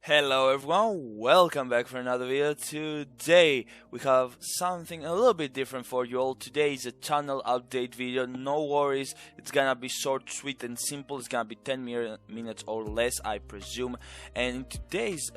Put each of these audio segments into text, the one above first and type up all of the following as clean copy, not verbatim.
Hello everyone, welcome back for another video. Today we have something a little bit different for you all. Today is a channel update video, no worries, it's gonna be short, sweet and simple. It's gonna be 10 minutes or less, I presume. And in today's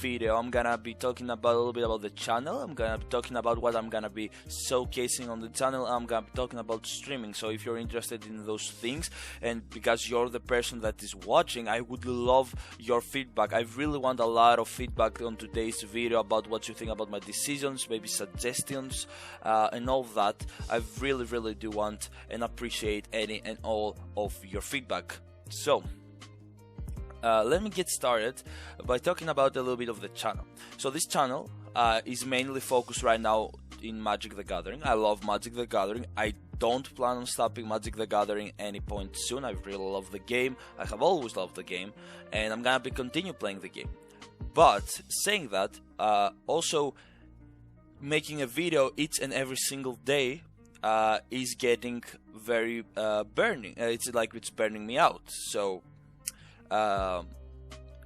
video I'm gonna be talking about a little bit about the channel. I'm gonna be talking about what I'm gonna be showcasing on the channel. I'm gonna be talking about streaming, so if you're interested in those things and because you're the person that is watching, I would love your feedback. I really want a lot of feedback on today's video about what you think about my decisions, maybe suggestions, and all that. I really do want and appreciate any and all of your feedback. So let me get started by talking about a little bit of the channel. So this channel is mainly focused right now in Magic the Gathering. I love Magic the Gathering. I don't plan on stopping Magic the Gathering any point soon. I really love the game. I have always loved the game, and I'm gonna be continue playing the game. But saying that, also making a video each and every single day is getting very burning. It's like it's burning me out. So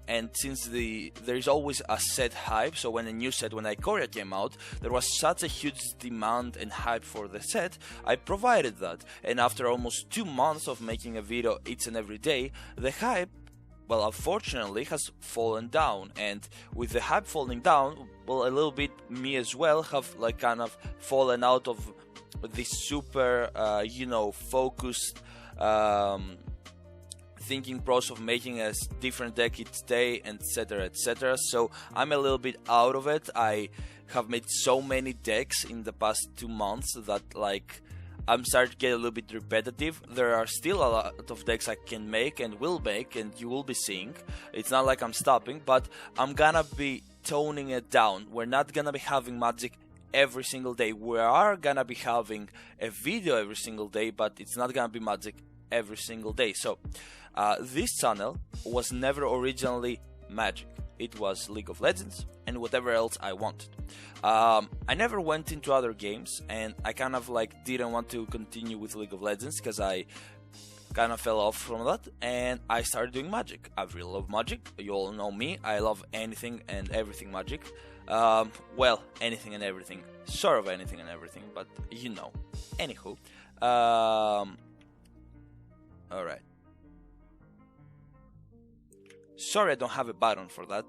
and since there is always a set hype, so when a new set, when Ikoria came out, there was such a huge demand and hype for the set, I provided that. And after almost 2 months of making a video each and every day, the hype, well, unfortunately, has fallen down. And with the hype falling down, well, a little bit me as well have like kind of fallen out of this super, focused thinking process of making a different deck each day, etc, etc. So I'm a little bit out of it. I have made so many decks in the past 2 months that like I'm starting to get a little bit repetitive. There are still a lot of decks I can make and will make, and you will be seeing. It's not like I'm stopping, but I'm gonna be toning it down. We're not gonna be having Magic every single day. We are gonna be having a video every single day, but it's not gonna be Magic every single day. So this channel was never originally Magic. It was League of Legends and whatever else I wanted. I never went into other games, and I kind of like didn't want to continue with League of Legends because I kind of fell off from that, and I started doing Magic. I really love Magic. You all know me. I love anything and everything Magic. Well, anything and everything. Sort of anything and everything, but you know. Anywho. Alright. Sorry I don't have a button for that.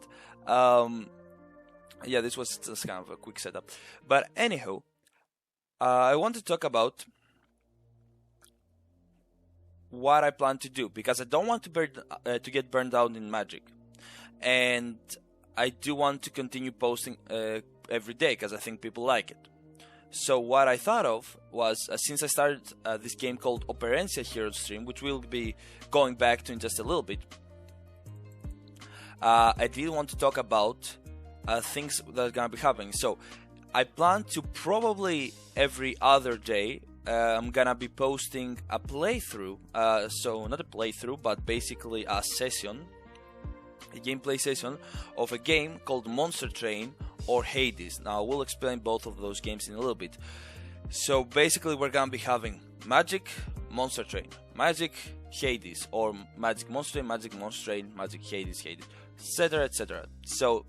Yeah, this was just kind of a quick setup. But anywho, I want to talk about what I plan to do, because I don't want to get burned out in Magic. And I do want to continue posting every day, because I think people like it. So what I thought of was, since I started this game called Operencia here on stream, which we'll be going back to in just a little bit, I did want to talk about things that are gonna be happening. So I plan to probably every other day I'm gonna be posting a playthrough, so not a playthrough, but basically a session, a gameplay session of a game called Monster Train or Hades. Now we'll explain both of those games in a little bit. So basically we're gonna be having Magic, Monster Train, Magic, Hades, or Magic Monster Train, Magic Hades, etc, etc. So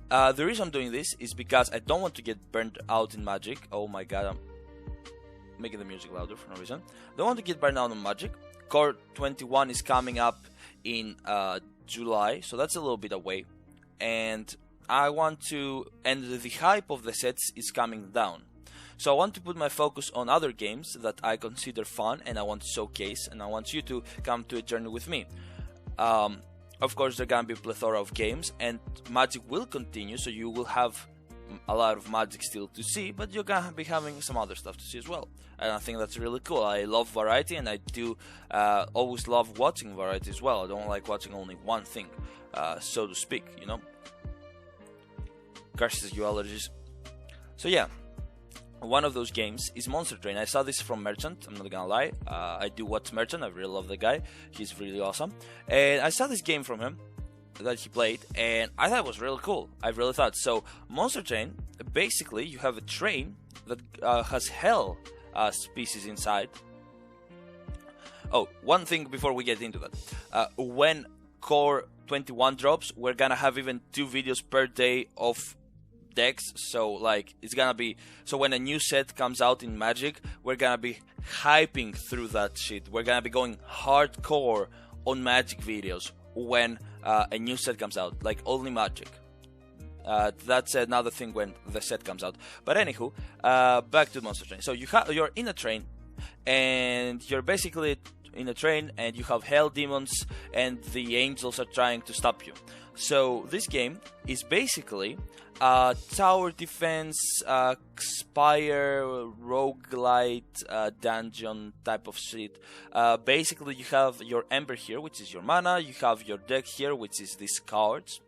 the reason I'm doing this is because I don't want to get burnt out in Magic. Oh my god, I'm making the music louder for no reason. Don't want to get burned out on Magic. Core 21 is coming up in July, so that's a little bit away, and I want to, and the hype of the sets is coming down. So I want to put my focus on other games that I consider fun and I want to showcase, and I want you to come to a journey with me. Of course, there are gonna be a plethora of games, and Magic will continue, so you will have a lot of Magic still to see, but you're gonna be having some other stuff to see as well. And I think that's really cool. I love variety, and I do always love watching variety as well. I don't like watching only one thing, so to speak, you know. Curses you allergies. So yeah, one of those games is Monster Train. I saw this from Merchant, I'm not gonna lie. I do watch Merchant, I really love the guy. He's really awesome. And I saw this game from him that he played, and I thought it was really cool. I really thought. So Monster Train, basically you have a train that has hell species inside. Oh, one thing before we get into that. When Core 21 drops. We're gonna have even 2 videos per day of decks, so like it's gonna be, so when a new set comes out in Magic, we're gonna be hyping through that shit. We're gonna be going hardcore on Magic videos when a new set comes out, like only Magic. That's another thing when the set comes out. But anywho, back to Monster Train. So you're in a train, and you're basically in a train, and you have hell demons, and the angels are trying to stop you. So this game is basically tower defense, spire, roguelite, dungeon type of shit. Basically, you have your Ember here, which is your mana. You have your deck here, which is these cards.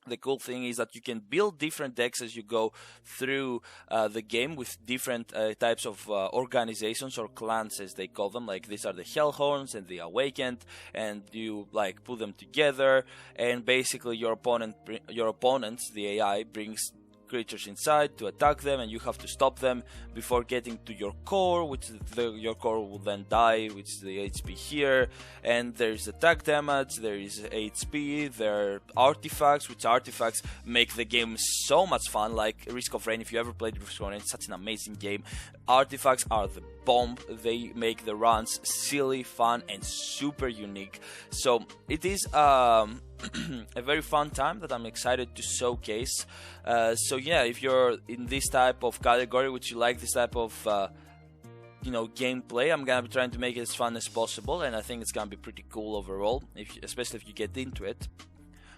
The cool thing is that you can build different decks as you go through the game with different types of organizations or clans, as they call them. Like these are the Hellhorns and the Awakened, and you like put them together, and basically your opponents, the AI, brings creatures inside to attack them, and you have to stop them before getting to your core, which your core will then die, which is the HP here. And there's attack damage, there is HP, there are artifacts, which artifacts make the game so much fun. Like Risk of Rain, if you ever played Risk of Rain, it's such an amazing game. Artifacts are the bomb. They make the runs silly, fun, and super unique. So it is a very fun time that I'm excited to showcase. So yeah, if you're in this type of category, which you like this type of gameplay, I'm gonna be trying to make it as fun as possible, and I think it's gonna be pretty cool overall, especially if you get into it.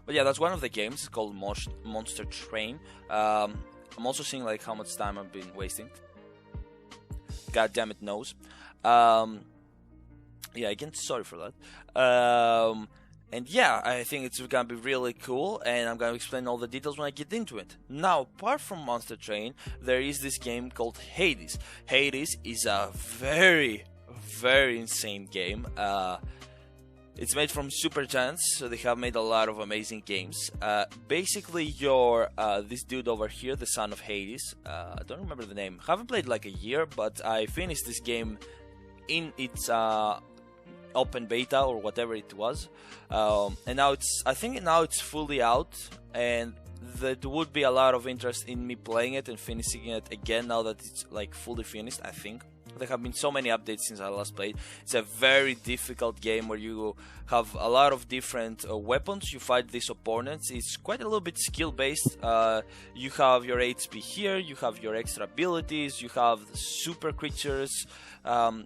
But yeah, that's one of the games. It's called Monster Train. I'm also seeing like how much time I've been wasting. God damn it knows. Yeah, again, sorry for that. And yeah, I think it's gonna be really cool, and I'm gonna explain all the details when I get into it. Now, apart from Monster Train, there is this game called Hades. Hades is a very, very insane game. It's made from Supergiants, so they have made a lot of amazing games. Basically, you're this dude over here, the son of Hades. I don't remember the name. I haven't played like a year, but I finished this game in its open beta or whatever it was, and now I think now it's fully out, and there would be a lot of interest in me playing it and finishing it again now that it's like fully finished. I think there have been so many updates since I last played. It's a very difficult game where you have a lot of different weapons. You fight these opponents. It's quite a little bit skill based. You have your HP here, you have your extra abilities, you have super creatures,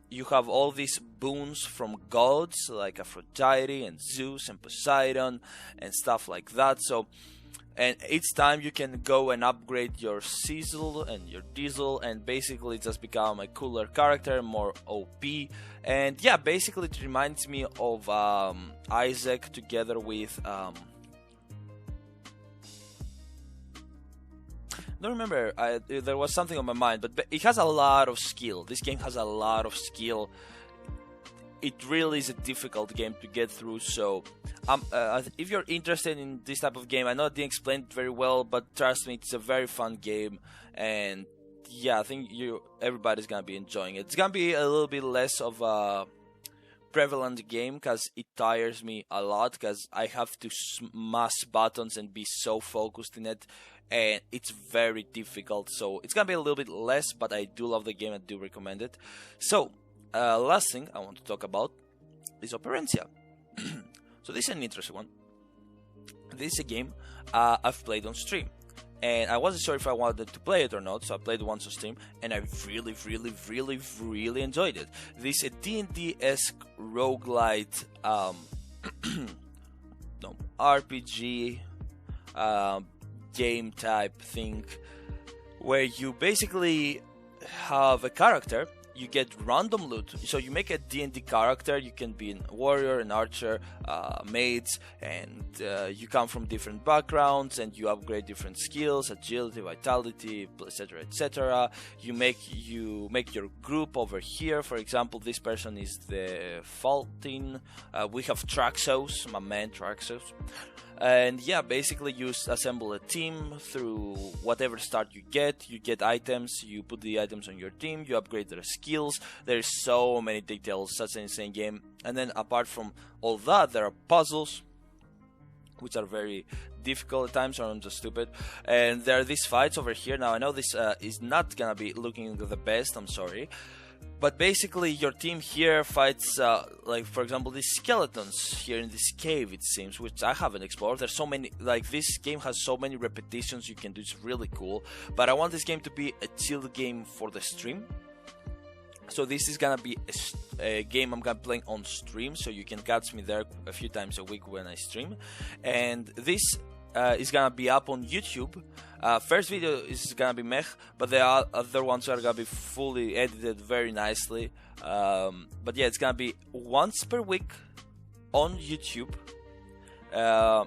you have all these boons from gods like Aphrodite and Zeus and Poseidon and stuff like that. So, and each time you can go and upgrade your Sizzle and your Diesel, and basically just become a cooler character, more OP. And yeah, basically it reminds me of Isaac together with I don't remember, there was something on my mind, but it has a lot of skill. This game has a lot of skill. It really is a difficult game to get through, so if you're interested in this type of game, I know I didn't explain it very well, but trust me, it's a very fun game, and yeah, I think everybody's gonna be enjoying it. It's gonna be a little bit less of a prevalent game because it tires me a lot, because I have to smash buttons and be so focused in it, and it's very difficult. So it's gonna be a little bit less, but I do love the game and do recommend it. So last thing I want to talk about is Operencia. So this is an interesting one. This is a game I've played on stream, and I wasn't sure if I wanted to play it or not, so I played it once on stream, and I really enjoyed it. This is a D&D-esque roguelite RPG game type thing, where you basically have a character. You get random loot, so you make a D&D character. You can be a warrior, an archer, mage, and you come from different backgrounds, and you upgrade different skills, agility, vitality, etc, etc. You make your group over here. For example, this person is the Faultin. We have Traxos, my man Traxos. And yeah, basically you assemble a team through whatever start you get items, you put the items on your team, you upgrade their skills. There's so many details, such an insane game. And then apart from all that, there are puzzles, which are very difficult at times, or I'm just stupid. And there are these fights over here. Now I know this is not gonna be looking the best, I'm sorry, but basically your team here fights like, for example, these skeletons here in this cave, it seems, which I haven't explored. There's so many, like, this game has so many repetitions you can do. It's really cool, but I want this game to be a chill game for the stream. So this is gonna be a game I'm gonna be playing on stream, so you can catch me there a few times a week when I stream. And this is gonna be up on YouTube. First video is gonna be meh, but the other ones are gonna be fully edited very nicely. But yeah, it's gonna be once per week on YouTube.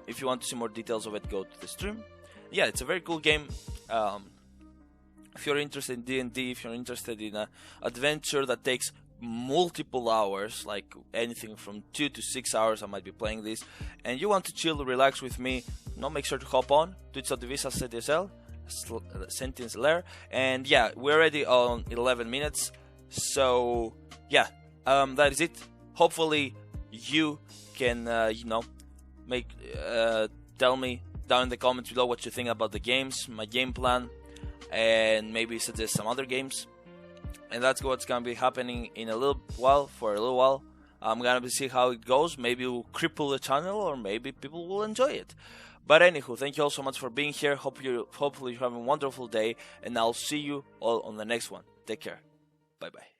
If you want to see more details of it, go to the stream. Yeah, it's a very cool game. If you're interested in D&D, if you're interested in an adventure that takes multiple hours, like anything from 2 to 6 hours, I might be playing this, and you want to chill, relax with me, make sure to hop on twitch.tv/SentiensL, Sentiens Lair, and yeah, we're already on 11 minutes, so yeah, that is it. Hopefully you can, tell me down in the comments below what you think about the games, my game plan, and maybe suggest some other games. And that's what's gonna be happening in a little while. I'm gonna see how it goes. Maybe we'll cripple the channel, or maybe people will enjoy it. But anywho, thank you all so much for being here. Hopefully you're having a wonderful day, and I'll see you all on the next one. Take care. Bye bye.